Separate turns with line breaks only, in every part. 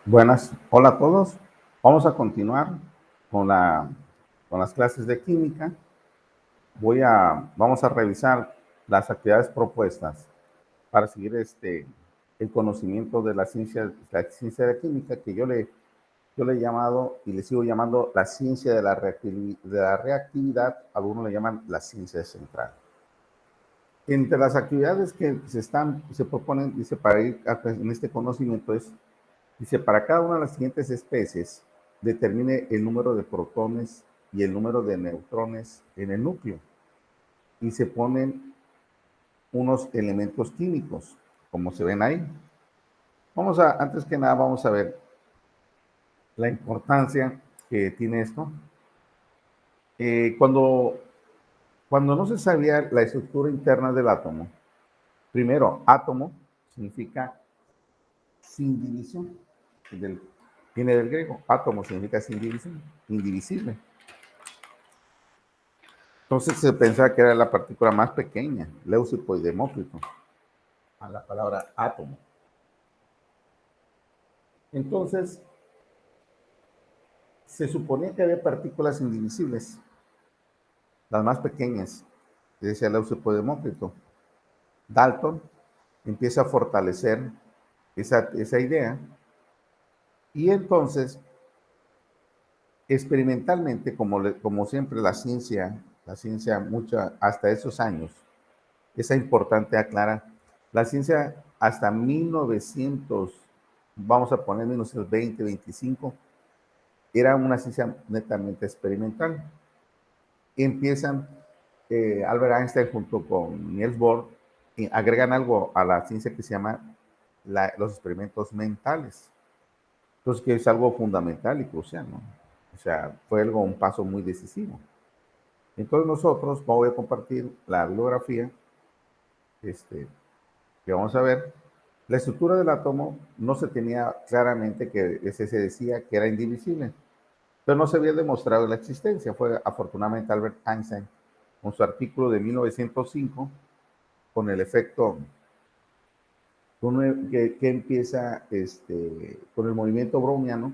Buenas, hola a todos. Vamos a continuar con, con las clases de química. Vamos a revisar las actividades propuestas para seguir el conocimiento de la ciencia de la química, que yo le he llamado y le sigo llamando la ciencia de la reactividad, algunos le llaman la ciencia central. Entre las actividades que se proponen, dice, para ir en este conocimiento dice, para cada una de las siguientes especies, determine el número de protones y el número de neutrones en el núcleo. Y se ponen unos elementos químicos, como se ven ahí. Antes que nada, vamos a ver la importancia que tiene esto. Eh, cuando, cuando no se sabía la estructura interna del átomo, primero, átomo significa sin división. Del, Viene del griego, átomo significa sin división, indivisible. Entonces se pensaba que era la partícula más pequeña, Leucipo y Demócrito, a la palabra átomo. Entonces, se suponía que había partículas indivisibles, las más pequeñas, que decía Leucipo y Demócrito. Dalton empieza a fortalecer esa idea y entonces, experimentalmente, como siempre la ciencia hasta esos años, esa importante aclarar, la ciencia hasta 1900, vamos a poner 1920, 25, era una ciencia netamente experimental. Empiezan Albert Einstein junto con Niels Bohr, y agregan algo a la ciencia que se llama los experimentos mentales. Entonces, que es algo fundamental y crucial, ¿no? O sea, fue un paso muy decisivo. Entonces nosotros, voy a compartir la bibliografía que vamos a ver. La estructura del átomo no se tenía claramente se decía que era indivisible, pero no se había demostrado la existencia. Fue afortunadamente Albert Einstein, con su artículo de 1905, con el efecto que empieza con el movimiento browniano,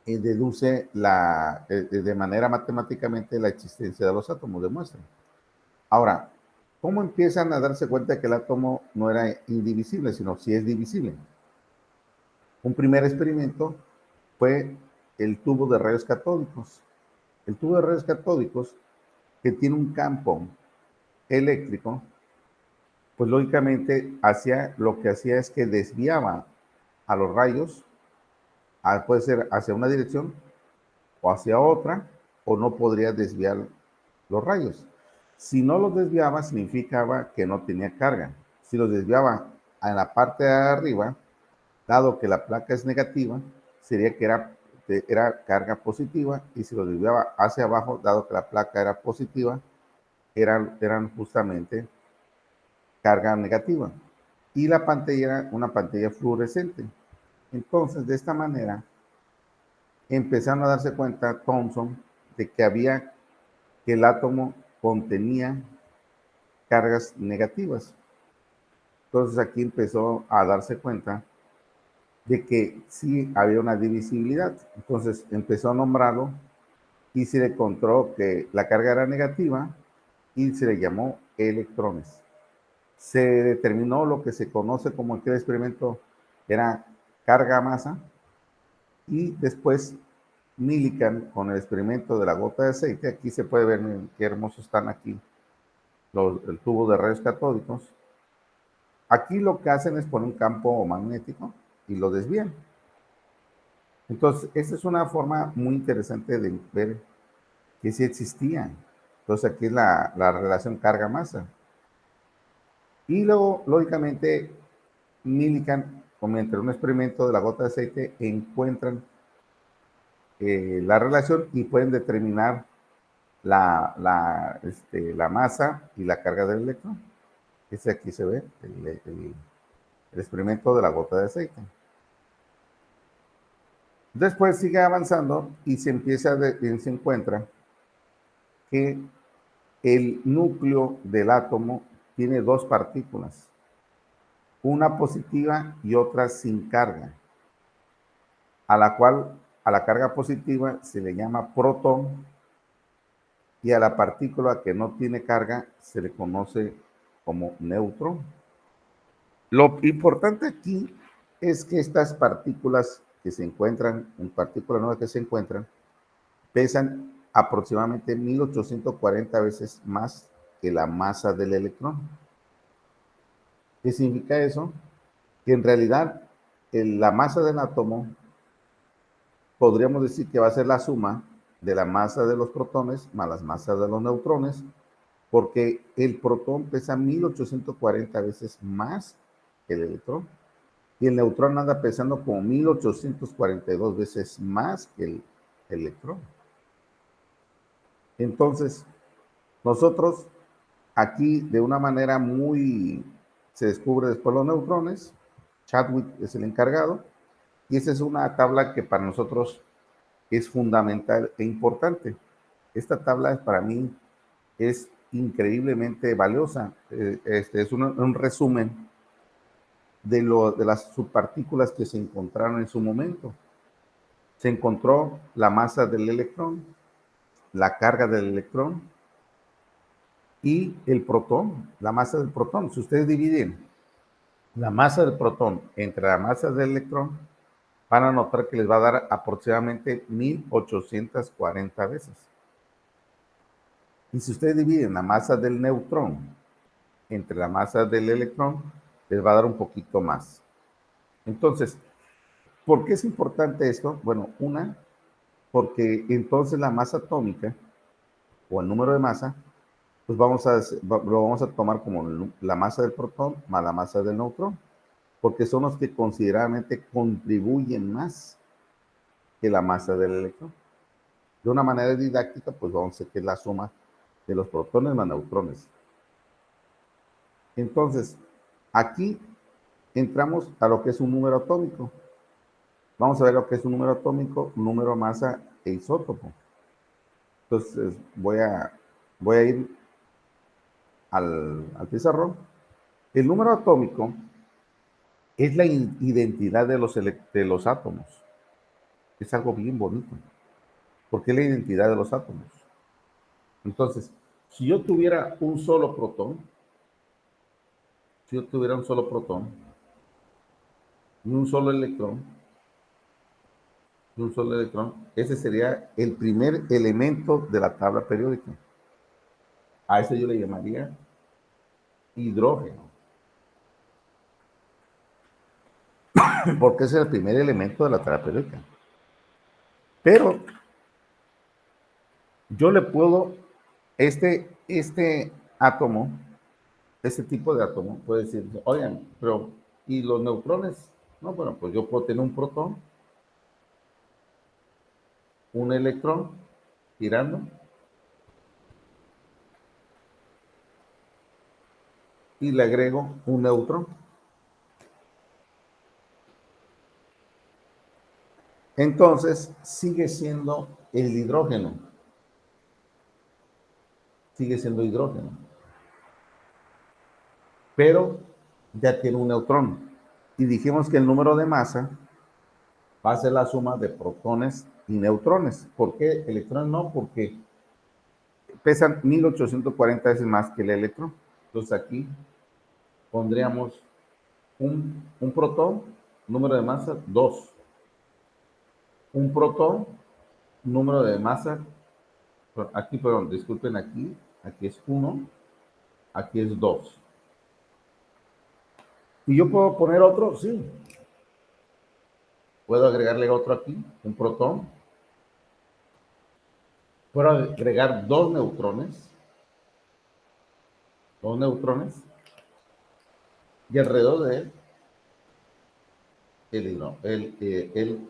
deduce de manera matemáticamente la existencia de los átomos, demuestra. Ahora, ¿cómo empiezan a darse cuenta que el átomo no era indivisible, sino si es divisible? Un primer experimento fue el tubo de rayos catódicos. El tubo de rayos catódicos, que tiene un campo eléctrico, pues lógicamente lo que hacía es que desviaba a los rayos, puede ser hacia una dirección o hacia otra, o no podría desviar los rayos. Si no los desviaba, significaba que no tenía carga. Si los desviaba en la parte de arriba, dado que la placa es negativa, sería que era carga positiva, y si lo desviaba hacia abajo, dado que la placa era positiva, eran justamente carga negativa. Y la pantalla era una pantalla fluorescente. Entonces, de esta manera, empezaron a darse cuenta Thomson de que el átomo contenía cargas negativas. Entonces aquí empezó a darse cuenta de que sí había una divisibilidad. Entonces empezó a nombrarlo y se le encontró que la carga era negativa y se le llamó electrones. Se determinó lo que se conoce como aquel experimento era carga-masa, y después Millikan con el experimento de la gota de aceite. Aquí se puede ver qué hermosos están aquí el tubo de rayos catódicos. Aquí lo que hacen es poner un campo magnético y lo desvían. Entonces, esta es una forma muy interesante de ver que sí existía. Entonces, aquí es la relación carga-masa. Y luego, lógicamente, Millikan, mediante un experimento de la gota de aceite, encuentran la relación y pueden determinar la masa y la carga del electrón. Aquí se ve el experimento de la gota de aceite. Después sigue avanzando y se encuentra que el núcleo del átomo tiene dos partículas, una positiva y otra sin carga. a la cual a la carga positiva se le llama protón y a la partícula que no tiene carga se le conoce como neutrón. Lo importante aquí es que estas partículas que se encuentran, en partículas nuevas que se encuentran, pesan aproximadamente 1840 veces más que la masa del electrón. ¿Qué significa eso? Que en realidad la masa del átomo podríamos decir que va a ser la suma de la masa de los protones más las masas de los neutrones, porque el protón pesa 1840 veces más que el electrón y el neutrón anda pesando como 1842 veces más que el electrón. Entonces, nosotros aquí de una manera muy, se descubre después los neutrones, Chadwick es el encargado, y esa es una tabla que para nosotros es fundamental e importante. Esta tabla para mí es increíblemente valiosa. Es un resumen de las subpartículas que se encontraron en su momento. Se encontró la masa del electrón, la carga del electrón y el protón, la masa del protón. Si ustedes dividen la masa del protón entre la masa del electrón, van a notar que les va a dar aproximadamente 1840 veces. Y si ustedes dividen la masa del neutrón entre la masa del electrón, les va a dar un poquito más. Entonces, ¿por qué es importante esto? Bueno, porque entonces la masa atómica o el número de masa, pues lo vamos a tomar como la masa del protón más la masa del neutrón, porque son los que considerablemente contribuyen más que la masa del electrón. De una manera didáctica, pues vamos a decir que es la suma de los protones más neutrones. Entonces, aquí entramos a lo que es un número atómico. Vamos a ver lo que es un número atómico, número, masa e isótopo. Entonces, voy a ir al pizarrón. El número atómico es la identidad de los átomos. Es algo bien bonito, porque es la identidad de los átomos. Entonces, si yo tuviera un solo protón, y un solo electrón, ese sería el primer elemento de la tabla periódica. A ese yo le llamaría hidrógeno, porque ese es el primer elemento de la tabla periódica. Pero yo le puedo, este átomo, este tipo de átomo, puede decir, oigan, pero, ¿y los neutrones? No, bueno, pues yo puedo tener un protón, un electrón girando, y le agrego un neutrón. Entonces, sigue siendo el hidrógeno. Sigue siendo hidrógeno. Pero ya tiene un neutrón. Y dijimos que el número de masa va a ser la suma de protones y neutrones. ¿Por qué electrones no? Porque pesan 1840 veces más que el electrón. Entonces aquí pondríamos un protón, número de masa 2. Un protón, número de masa, aquí, perdón, disculpen, aquí es 1, aquí es 2. ¿Y yo puedo poner otro? Sí. Puedo agregarle otro aquí, un protón. Puedo agregar dos neutrones, y alrededor de él el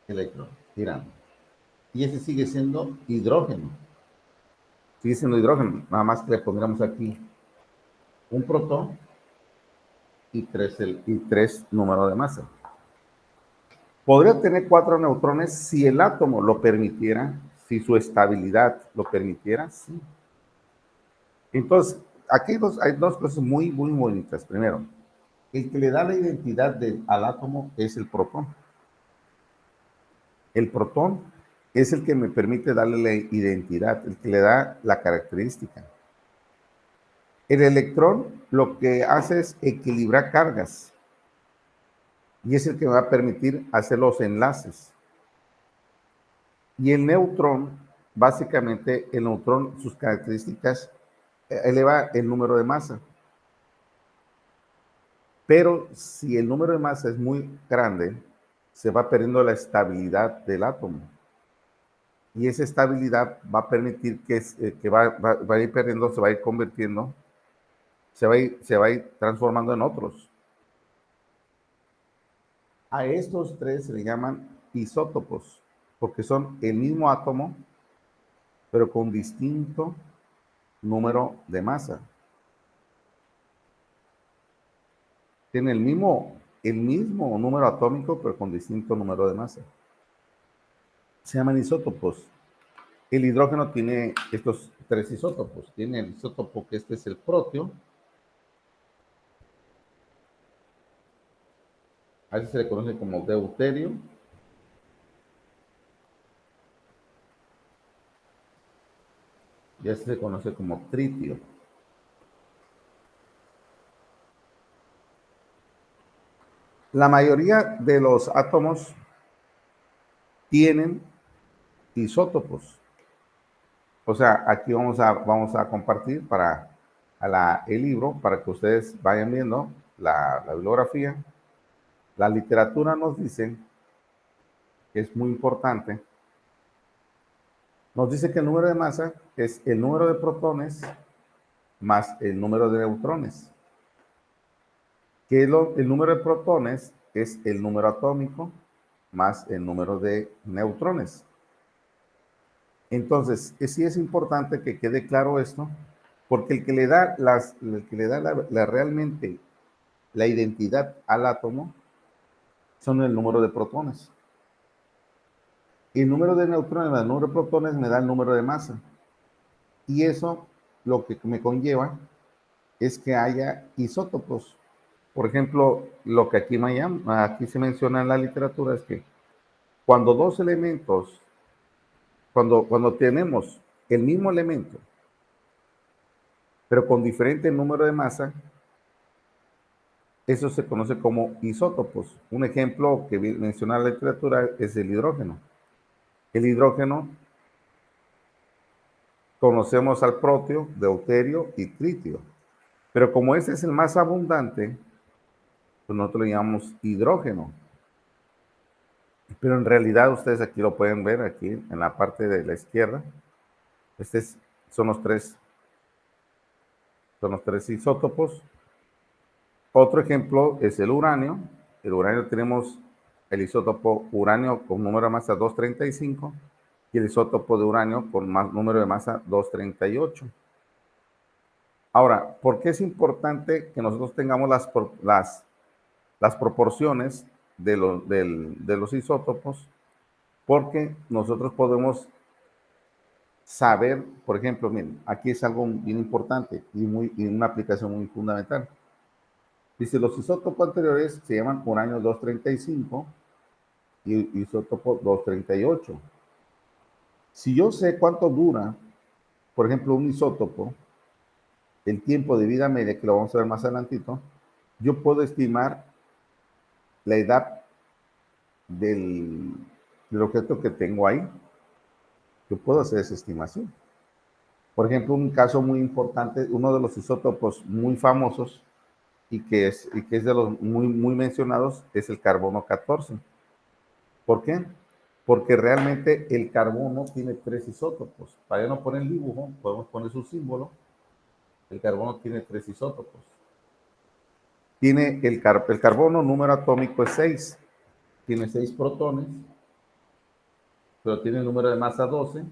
electrón girando. Y ese sigue siendo hidrógeno. Sigue siendo hidrógeno, nada más que le pondríamos aquí un protón y tres números de masa. Podría tener 4 neutrones si el átomo lo permitiera, si su estabilidad lo permitiera, sí. Entonces, aquí hay dos cosas muy, muy bonitas. Primero, el que le da la identidad al átomo es el protón. El protón es el que me permite darle la identidad, el que le da la característica. El electrón lo que hace es equilibrar cargas y es el que me va a permitir hacer los enlaces. Y el neutrón, básicamente, el neutrón, sus características, eleva el número de masa. Pero si el número de masa es muy grande, se va perdiendo la estabilidad del átomo. Y esa estabilidad va a permitir que va a ir perdiendo, se va a ir convirtiendo, se va a ir transformando en otros. A estos tres se le llaman isótopos, porque son el mismo átomo, pero con distinto número de masa. Tiene el mismo número atómico, pero con distinto número de masa. Se llaman isótopos. El hidrógeno tiene estos tres isótopos. Tiene el isótopo que este es el proteo. A ese se le conoce como deuterio. Y a ese se conoce como tritio. La mayoría de los átomos tienen isótopos. O sea, aquí vamos a compartir el libro para que ustedes vayan viendo la bibliografía. La literatura nos dice, que es muy importante, nos dice que el número de masa es el número de protones más el número de neutrones. El número de protones es el número atómico más el número de neutrones. Entonces, sí es importante que quede claro esto, porque el que le da, realmente la identidad al átomo son el número de protones. Y el número de neutrones más el número de protones me da el número de masa. Y eso lo que me conlleva es que haya isótopos. Por ejemplo, lo que aquí se menciona en la literatura es que cuando dos elementos, cuando tenemos el mismo elemento, pero con diferente número de masa, eso se conoce como isótopos. Un ejemplo que menciona la literatura es el hidrógeno. El hidrógeno, conocemos al proteo, deuterio y tritio. Pero como ese es el más abundante, pues nosotros le llamamos hidrógeno. Pero en realidad ustedes aquí lo pueden ver, aquí en la parte de la izquierda. Son los tres isótopos. Otro ejemplo es el uranio. El uranio tenemos el isótopo uranio con número de masa 235 y el isótopo de uranio con número de masa 238. Ahora, ¿por qué es importante que nosotros tengamos las proporciones de los isótopos? Porque nosotros podemos saber, por ejemplo, miren, aquí es algo bien importante y una aplicación muy fundamental. Dice, los isótopos anteriores se llaman uranio 235 y isótopo 238. Si yo sé cuánto dura, por ejemplo, un isótopo, el tiempo de vida media, que lo vamos a ver más adelantito, yo puedo estimar la edad del objeto que tengo ahí. Yo puedo hacer esa estimación. Por ejemplo, un caso muy importante, uno de los isótopos muy famosos y que es de los muy mencionados, es el carbono 14. ¿Por qué? Porque realmente el carbono tiene tres isótopos. Para ya no poner el dibujo, podemos poner su símbolo. El carbono tiene tres isótopos. Tiene el carbono, número atómico es 6. Tiene 6 protones, pero tiene el número de masa 12.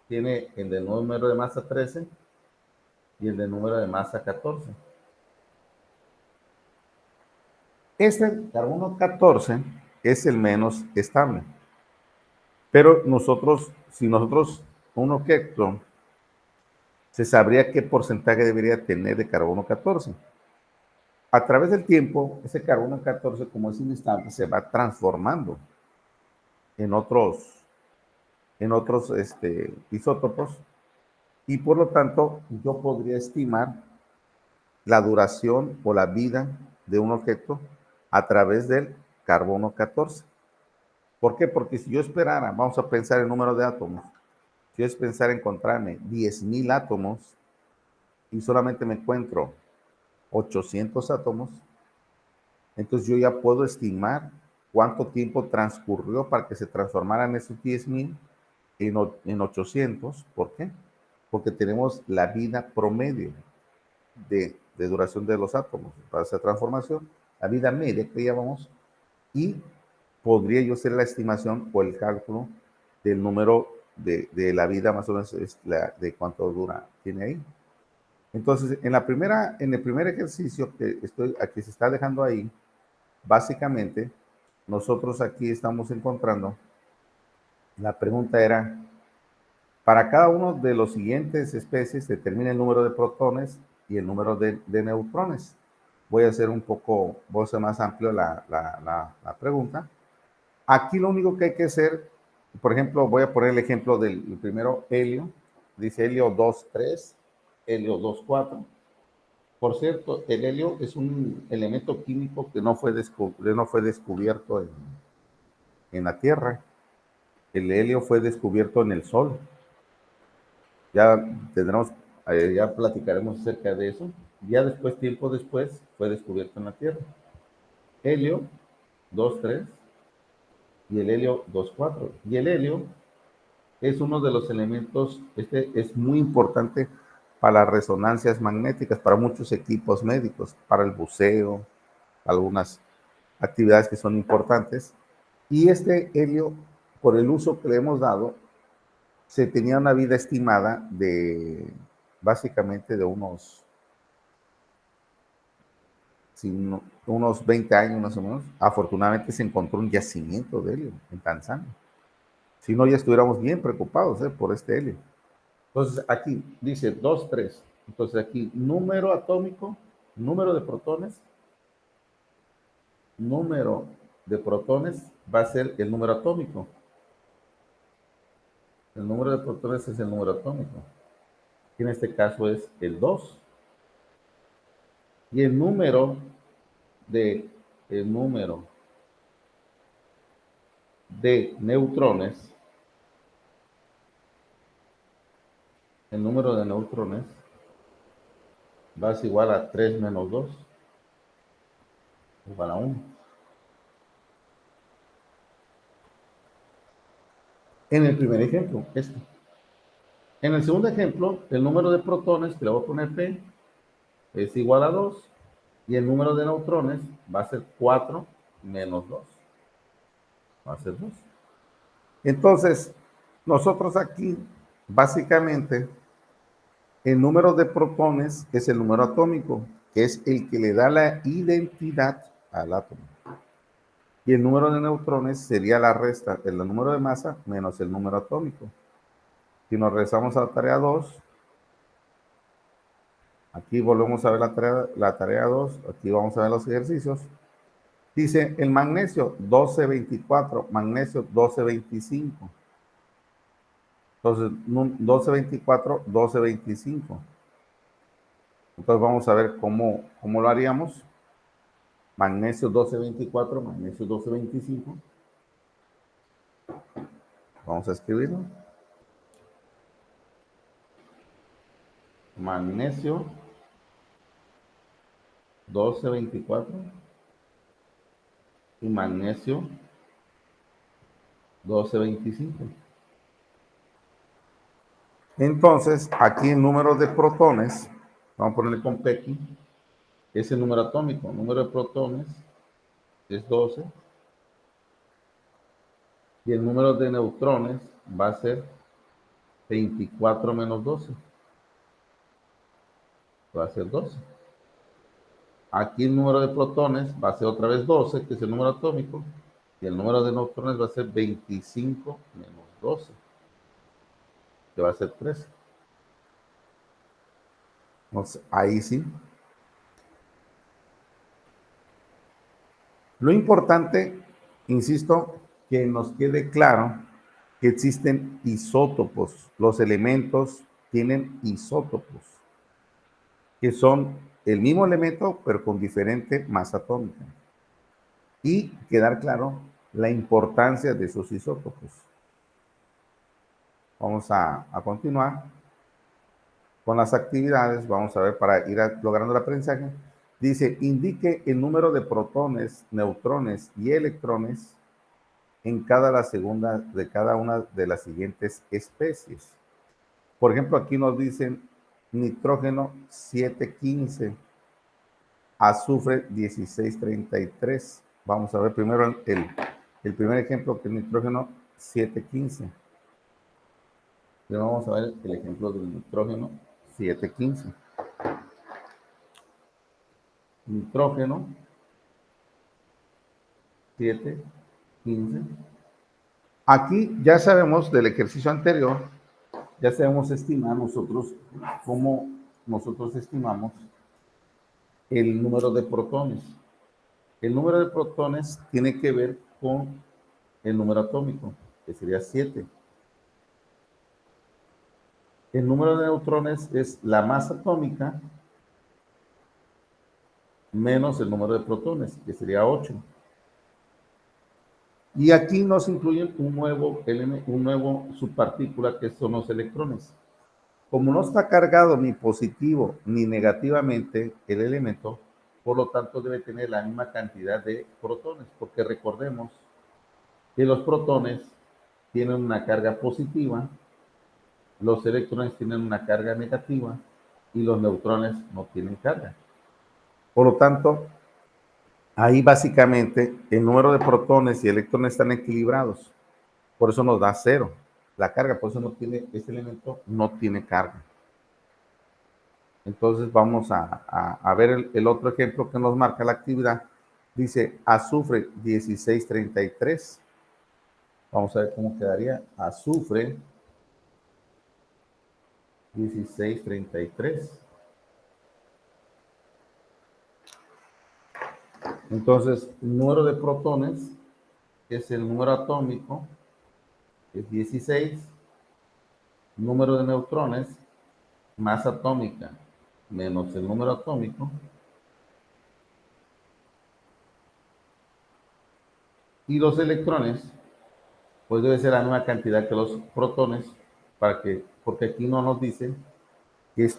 Tiene el de número de masa 13 y el de número de masa 14. Este carbono 14 es el menos estable. Pero si nosotros, un objeto, se sabría qué porcentaje debería tener de carbono 14. A través del tiempo, ese carbono 14, como es inestable, se va transformando. en otros, isótopos, y por lo tanto yo podría estimar la duración o la vida de un objeto a través del carbono 14. ¿Por qué? Porque si yo esperara, vamos a pensar en número de átomos, si yo es pensar encontrarme 10,000 átomos y solamente me encuentro 800 átomos, entonces yo ya puedo estimar cuánto tiempo transcurrió para que se transformaran esos 10,000 en 800. ¿Por qué? Porque tenemos la vida promedio de duración de los átomos para esa transformación, la vida media que llamamos, y podría yo hacer la estimación o el cálculo del número de la vida más o menos de cuánto dura tiene ahí. Entonces, en el primer ejercicio que aquí se está dejando ahí, básicamente, nosotros aquí estamos encontrando, la pregunta era, para cada uno de los siguientes especies, determina el número de protones y el número de neutrones. Voy a hacer más amplio la pregunta. Aquí lo único que hay que hacer, por ejemplo, voy a poner el ejemplo del primero, helio. Dice helio 2,3, helio 2,4. Por cierto, el helio es un elemento químico que no fue descubierto en la Tierra. El helio fue descubierto en el Sol. Ya tendremos, ya platicaremos acerca de eso. Ya después, tiempo después, fue descubierto en la Tierra. Helio 2,3 y el helio 2,4. Y el helio es uno de los elementos, es muy importante para las resonancias magnéticas, para muchos equipos médicos, para el buceo, algunas actividades que son importantes. Y este helio, por el uso que le hemos dado, se tenía una vida estimada de básicamente de unos 20 años más o menos. Afortunadamente se encontró un yacimiento de helio en Tanzania. Si no, ya estuviéramos bien preocupados por este helio. Entonces aquí dice 2, 3. Entonces aquí número atómico, número de protones, número de protones va a ser el número atómico. El número de protones es el número atómico, que en este caso es el 2. Y el número de neutrones, el número de neutrones va a ser igual a 3 menos 2, igual a 1. En el primer ejemplo, este. En el segundo ejemplo, el número de protones, que le voy a poner P, es igual a 2, y el número de neutrones va a ser 4 menos 2. Va a ser 2. Entonces, nosotros aquí, básicamente, el número de protones es el número atómico, que es el que le da la identidad al átomo. Y el número de neutrones sería la resta del número de masa menos el número atómico. Si nos regresamos a la tarea 2, aquí volvemos a ver la tarea 2, aquí vamos a ver los ejercicios. Dice el magnesio 12,24, magnesio 12,25. Entonces, 12,24, 12,25. Entonces vamos a ver cómo lo haríamos. Magnesio 12,24, magnesio 12,25. Vamos a escribirlo. Magnesio 12,24 y magnesio 12,25. Entonces, aquí el número de protones, vamos a ponerle con P, es el número atómico. El número de protones es 12 y el número de neutrones va a ser 24 menos 12. Va a ser 12. Aquí el número de protones va a ser otra vez 12, que es el número atómico, y el número de neutrones va a ser 25 menos 12, que va a ser 13. Entonces, ahí sí. Lo importante, insisto, que nos quede claro que existen isótopos. Los elementos tienen isótopos, que son el mismo elemento, pero con diferente masa atómica. Y quedar claro la importancia de esos isótopos. Vamos a continuar con las actividades. Vamos a ver para ir logrando el aprendizaje. Dice, indique el número de protones, neutrones y electrones en cada una de las siguientes especies. Por ejemplo, aquí nos dicen nitrógeno 715, azufre 1633. Vamos a ver primero el primer ejemplo, que es nitrógeno 715. Primero vamos a ver el ejemplo del nitrógeno 715. Nitrógeno 715. Aquí ya sabemos del ejercicio anterior, ya sabemos estimar nosotros cómo nosotros estimamos el número de protones. El número de protones tiene que ver con el número atómico, que sería 7. El número de neutrones es la masa atómica menos el número de protones, que sería 8. Y aquí nos incluyen un nuevo subpartícula, que son los electrones. Como no está cargado ni positivo ni negativamente el elemento, por lo tanto debe tener la misma cantidad de protones, porque recordemos que los protones tienen una carga positiva, los electrones tienen una carga negativa y los neutrones no tienen carga. Por lo tanto, ahí básicamente el número de protones y electrones están equilibrados. Por eso nos da 0. La carga, por eso no tiene, este elemento no tiene carga. Entonces vamos a ver el otro ejemplo que nos marca la actividad. Dice azufre 1633. Vamos a ver cómo quedaría. Azufre 1633. Entonces, el número de protones es el número atómico, que es 16. Número de neutrones, masa atómica menos el número atómico. Y los electrones, pues debe ser la misma cantidad que los protones, porque aquí no nos dice que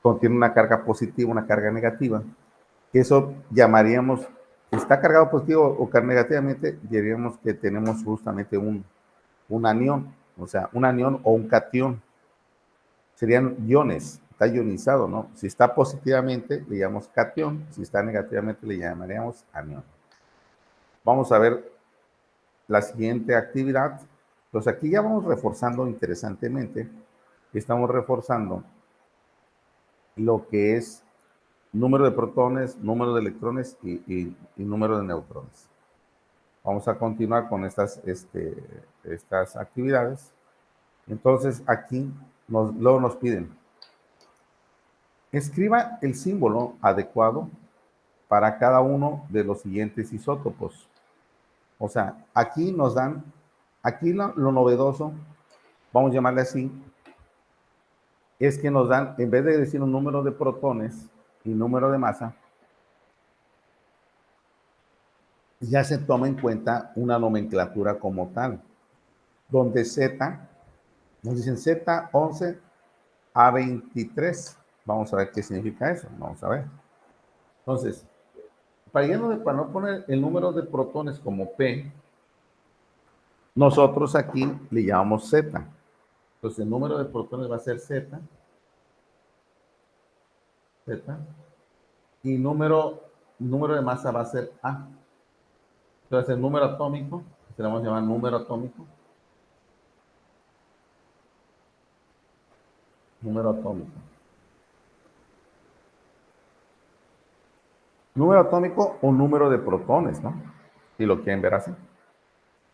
contiene una carga positiva, una carga negativa, que eso llamaríamos, está cargado positivo o negativamente, diríamos que tenemos justamente un anión, o sea, un anión o un catión. Serían iones, está ionizado, ¿no? Si está positivamente, le llamamos catión, si está negativamente, le llamaríamos anión. Vamos a ver la siguiente actividad. Pues aquí ya vamos reforzando interesantemente, estamos reforzando lo que es número de protones, número de electrones y número de neutrones. Vamos a continuar con estas actividades. Entonces aquí luego nos piden, escriba el símbolo adecuado para cada uno de los siguientes isótopos. O sea, aquí nos dan, aquí lo novedoso, vamos a llamarle así, es que nos dan, en vez de decir un número de protones y número de masa, ya se toma en cuenta una nomenclatura como tal, donde Z, nos dicen Z11 a 23. Vamos a ver qué significa eso, vamos a ver. Entonces, para no poner el número de protones como P, nosotros aquí le llamamos Z. Entonces, el número de protones va a ser Z, y número de masa va a ser A. Entonces, el número atómico, se le vamos a llamar número atómico. Número atómico. Número atómico o número de protones, ¿no? Si lo quieren ver así.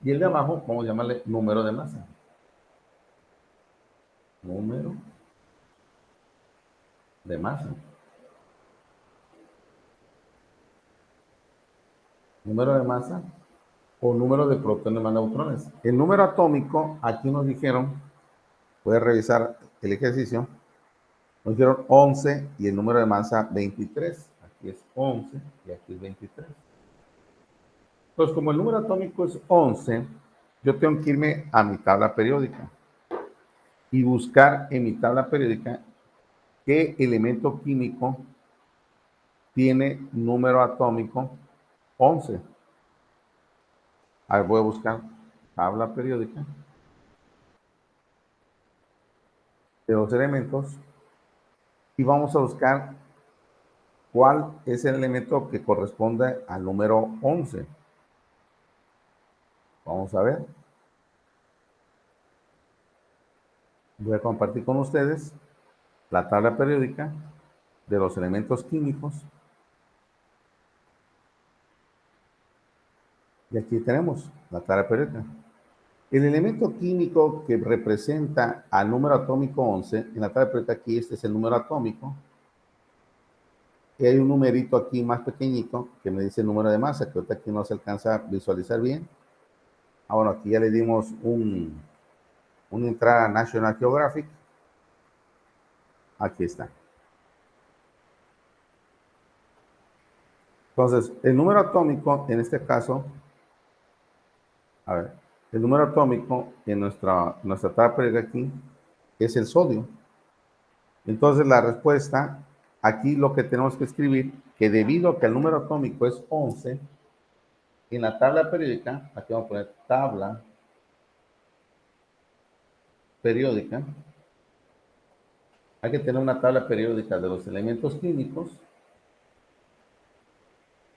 Y el de abajo, vamos a llamarle número de masa. Número de masa. Número de masa o número de protones más neutrones. El número atómico, aquí nos dijeron, voy a revisar el ejercicio, nos dieron 11 y el número de masa 23. Aquí es 11 y aquí es 23. Entonces, como el número atómico es 11, yo tengo que irme a mi tabla periódica y buscar en mi tabla periódica qué elemento químico tiene número atómico 11. A ver, voy a buscar tabla periódica de los elementos y vamos a buscar cuál es el elemento que corresponde al número 11. Vamos a ver. Voy a compartir con ustedes la tabla periódica de los elementos químicos. Y aquí tenemos la tabla periódica. El elemento químico que representa al número atómico 11, en la tabla periódica aquí este es el número atómico, y hay un numerito aquí más pequeñito que me dice el número de masa, que ahorita aquí no se alcanza a visualizar bien. Ah, bueno, aquí ya le dimos una entrada a National Geographic. Aquí está. Entonces, el número atómico, en este caso, a ver, el número atómico en nuestra tabla periódica aquí es el sodio. Entonces, la respuesta, aquí lo que tenemos que escribir, que debido a que el número atómico es 11, en la tabla periódica, aquí vamos a poner tabla periódica, hay que tener una tabla periódica de los elementos químicos,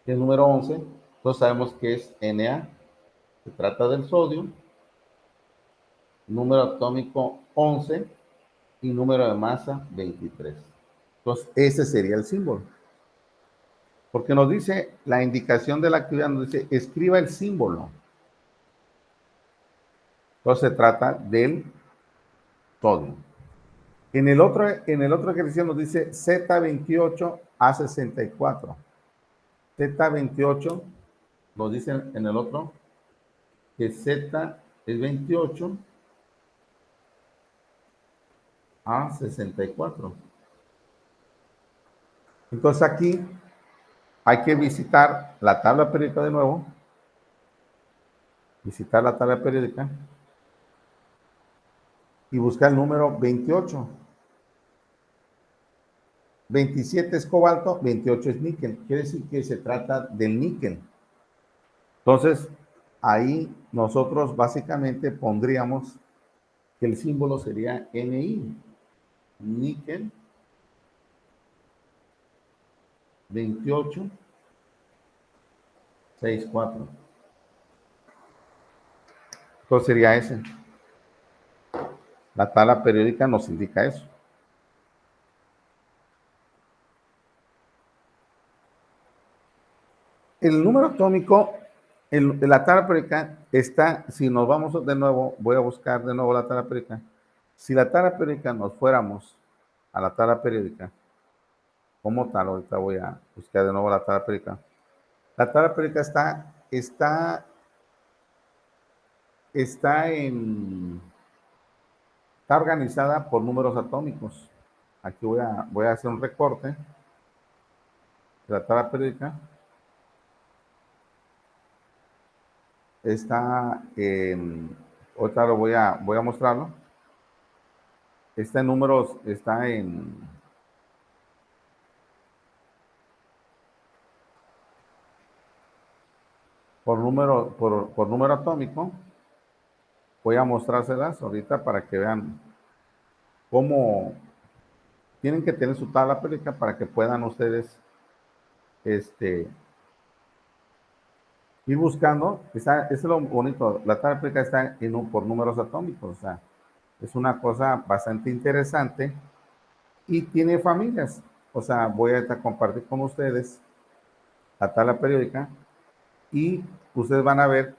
que es número 11, entonces sabemos que es Na, se trata del sodio, número atómico 11 y número de masa 23. Entonces, ese sería el símbolo. Porque nos dice, la indicación de la actividad nos dice, escriba el símbolo. Entonces, se trata del sodio. En el otro ejercicio nos dice Z28A64. Z28 nos dice en el otro que Z es 28 a 64. Entonces aquí hay que visitar la tabla periódica de nuevo, visitar la tabla periódica y buscar el número 28. 27 es cobalto, 28 es níquel. Quiere decir que se trata del níquel. Entonces, ahí nosotros básicamente pondríamos que el símbolo sería Ni, níquel 28 64. Entonces sería ese. La tabla periódica nos indica eso. El número atómico, la tabla periódica está, si nos vamos de nuevo, voy a buscar de nuevo la tabla periódica. Si la tabla periódica nos fuéramos a la tabla periódica, como tal, ahorita voy a buscar de nuevo la tabla periódica. La tabla periódica está organizada por números atómicos. Aquí voy a hacer un recorte de la tabla periódica. Está en, ahorita voy a mostrarlo. Está en números, está por número atómico. Voy a mostrárselas ahorita para que vean cómo tienen que tener su tabla periódica para que puedan ustedes ir buscando. Es lo bonito, la tabla periódica está por números atómicos, o sea, es una cosa bastante interesante y tiene familias. O sea, voy a compartir con ustedes la tabla periódica y ustedes van a ver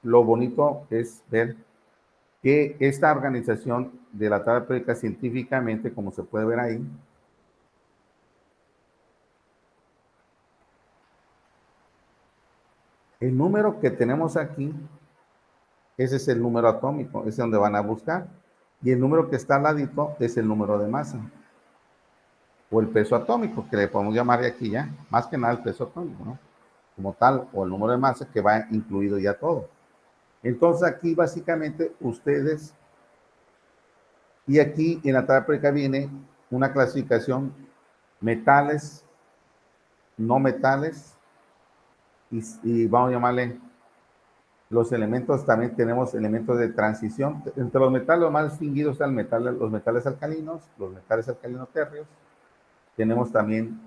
lo bonito es ver que esta organización de la tabla periódica científicamente, como se puede ver ahí, El número que tenemos aquí, ese es el número atómico, ese es donde van a buscar. Y el número que está al ladito es el número de masa, o el peso atómico, que le podemos llamar de aquí ya, más que nada el peso atómico, ¿no? Como tal, o el número de masa que va incluido ya todo. Entonces aquí básicamente ustedes, y aquí en la tabla periódica viene una clasificación: metales, no metales, y vamos a llamarle los elementos. También tenemos elementos de transición. Entre los metales los más distinguidos están los metales alcalinos, los metales alcalinos térreos. Tenemos también,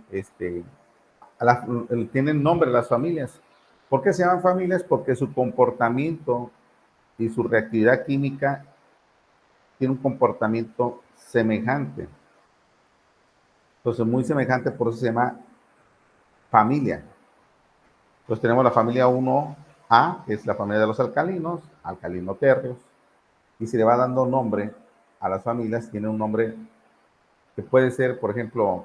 tienen nombre las familias. ¿Por qué se llaman familias? Porque su comportamiento y su reactividad química tiene un comportamiento semejante. Entonces, muy semejante, por eso se llama familia. Entonces, tenemos la familia 1A, que es la familia de los alcalinos, alcalino-térreos, y se le va dando nombre a las familias. Tiene un nombre que puede ser, por ejemplo,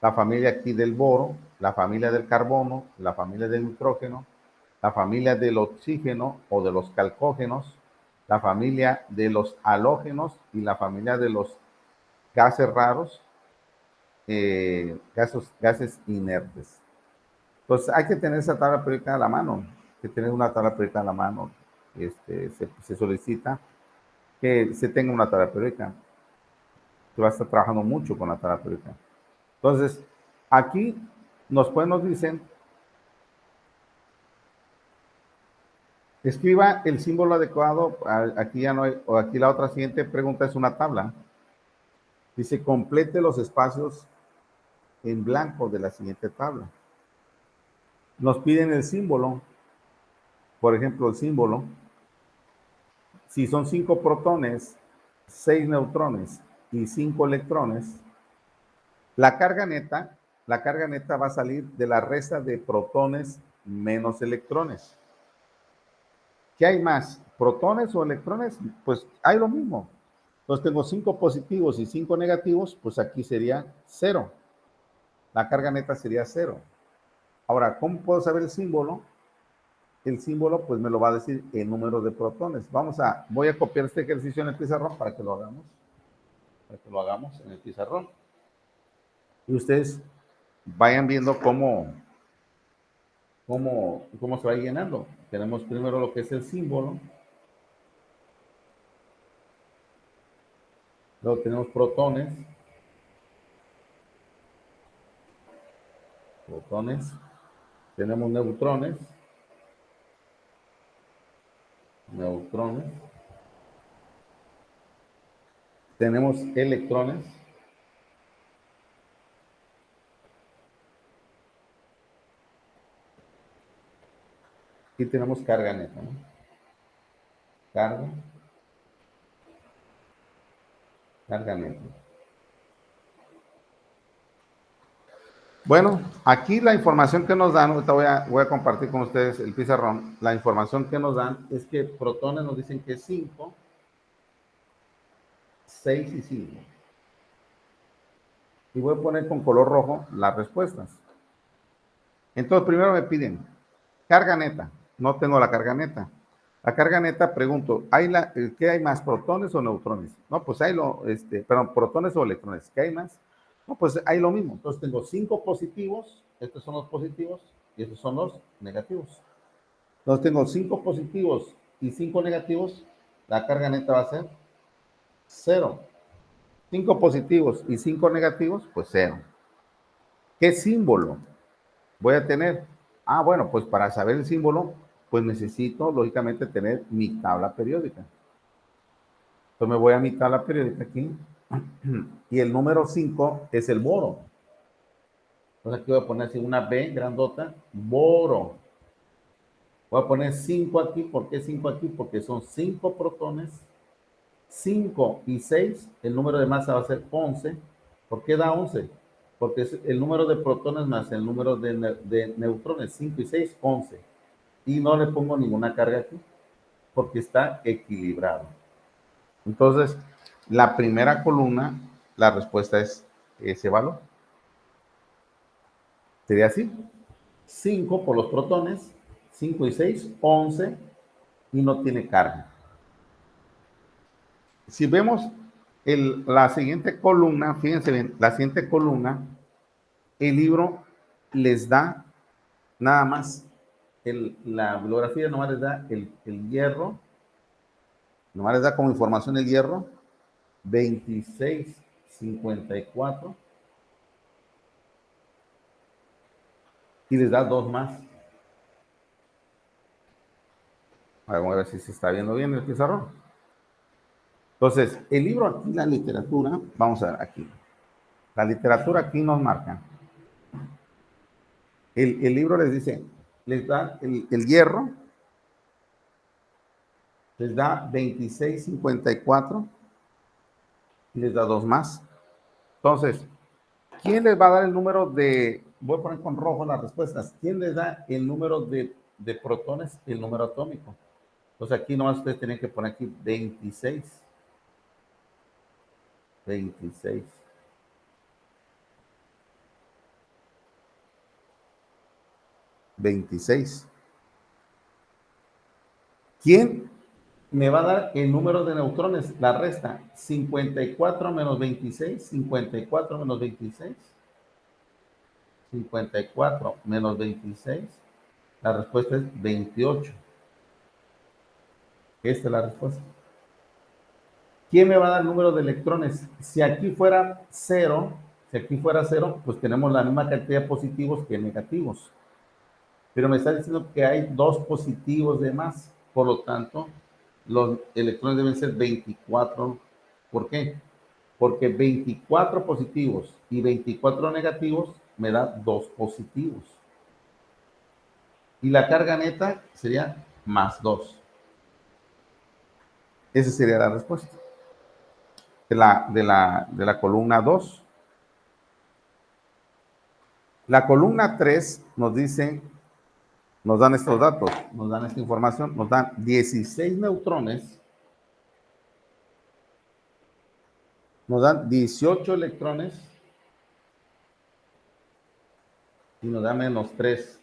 la familia aquí del boro, la familia del carbono, la familia del nitrógeno, la familia del oxígeno o de los calcógenos, la familia de los halógenos y la familia de los gases raros, gases inertes. Entonces hay que tener esa tabla periódica a la mano, hay que tener una tabla periódica a la mano. Se solicita que se tenga una tabla periódica. Se va a estar trabajando mucho con la tabla periódica. Entonces, aquí nos dicen, escriba el símbolo adecuado. Aquí ya no hay, o aquí la otra siguiente pregunta es una tabla. Dice, complete los espacios en blanco de la siguiente tabla. Nos piden el símbolo. Por ejemplo, el símbolo, si son 5 protones, 6 neutrones y 5 electrones, la carga neta va a salir de la resta de protones menos electrones. ¿Qué hay más? ¿Protones o electrones? Pues hay lo mismo. Entonces tengo 5 positivos y 5 negativos, pues aquí sería 0. La carga neta sería 0. Ahora, ¿cómo puedo saber el símbolo? El símbolo, pues me lo va a decir el número de protones. Voy a copiar este ejercicio en el pizarrón para que lo hagamos en el pizarrón. Y ustedes vayan viendo cómo se va llenando. Tenemos primero lo que es el símbolo. Luego tenemos protones. Tenemos neutrones. Tenemos electrones. Y tenemos carga neta, ¿no? Carga neta. Bueno, aquí la información que nos dan, ahorita voy a compartir con ustedes el pizarrón. La información que nos dan es que protones nos dicen que 5, 6 y 5. Y voy a poner con color rojo las respuestas. Entonces, primero me piden carga neta. No tengo la carga neta. La carga neta, pregunto, ¿qué hay más, protones o neutrones? No, pues protones o electrones. ¿Qué hay más? No, pues hay lo mismo. Entonces tengo 5 positivos, estos son los positivos y estos son los negativos. Entonces tengo 5 positivos y 5 negativos, la carga neta va a ser 0. 5 positivos y 5 negativos, pues 0. ¿Qué símbolo voy a tener? Bueno, pues para saber el símbolo, pues necesito, lógicamente, tener mi tabla periódica. Entonces me voy a mi tabla periódica aquí, y el número 5 es el boro. Entonces aquí voy a poner así una B grandota, boro. Voy a poner 5 aquí. ¿Por qué 5 aquí? Porque son 5 protones, 5 y 6, el número de masa va a ser 11. ¿Por qué da 11? Porque es el número de protones más el número de neutrones, 5 y 6, 11. Y no le pongo ninguna carga aquí, porque está equilibrado. Entonces, la primera columna, la respuesta es ese valor. Sería así: 5 por los protones, 5 y 6, 11 y no tiene carga. Si vemos la siguiente columna, fíjense bien, la siguiente columna, el libro les da nada más, la bibliografía nomás les da el hierro, nomás les da como información el hierro, 2654, y les da dos más. Vamos a ver si se está viendo bien el pizarrón. Entonces, el libro aquí, la literatura, vamos a ver aquí. La literatura aquí nos marca. El libro les dice, les da el hierro, les da 2654 y les da dos más. Entonces, ¿quién les va a dar el número de, voy a poner con rojo las respuestas, ¿quién les da el número de protones, el número atómico? Entonces aquí nomás ustedes tienen que poner aquí 26. 26. ¿Quién me va a dar el número de neutrones? La resta, 54 menos 26, 54 menos 26, 54 menos 26. La respuesta es 28. Esta es la respuesta. ¿Quién me va a dar el número de electrones? Si aquí fuera 0, pues tenemos la misma cantidad de positivos que negativos. Pero me está diciendo que hay dos positivos de más. Por lo tanto, los electrones deben ser 24. ¿Por qué? Porque 24 positivos y 24 negativos me da 2 positivos. Y la carga neta sería más 2. Esa sería la respuesta de la columna 2. La columna 3 nos dice, nos dan estos datos, nos dan esta información, nos dan 16 neutrones, nos dan 18 electrones y nos da menos 3.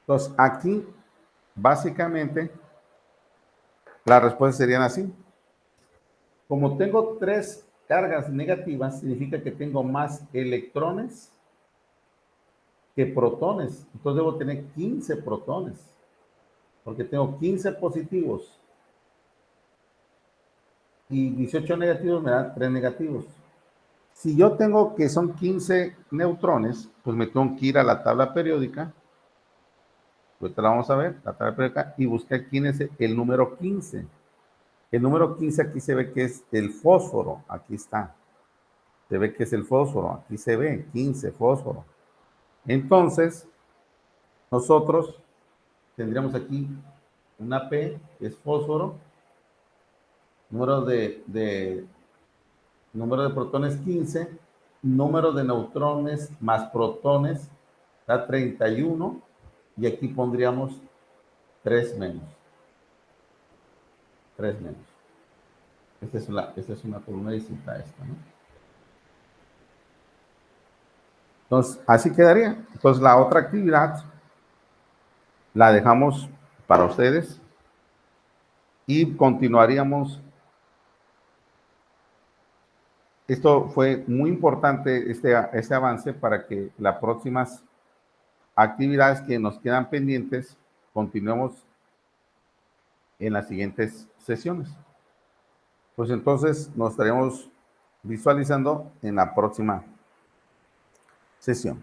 Entonces, aquí, básicamente, las respuestas serían así. Como tengo 3 cargas negativas, significa que tengo más electrones que protones. Entonces debo tener 15 protones, porque tengo 15 positivos y 18 negativos me dan 3 negativos. Si yo tengo que son 15 neutrones, pues me tengo que ir a la tabla periódica. Ahorita la vamos a ver, la tabla periódica, y buscar quién es el número 15. El número 15 aquí se ve que es el fósforo, aquí está. Se ve que es el fósforo, aquí se ve 15 fósforo. Entonces, nosotros tendríamos aquí una P, que es fósforo, número de protones 15, número de neutrones más protones da 31, y aquí pondríamos 3 menos. 3 menos. Esta es una columna distinta a esta, ¿no? Entonces, así quedaría. Entonces, la otra actividad la dejamos para ustedes y continuaríamos. Esto fue muy importante, este avance, para que las próximas actividades que nos quedan pendientes continuemos en las siguientes sesiones. Pues entonces nos estaremos visualizando en la próxima sesión.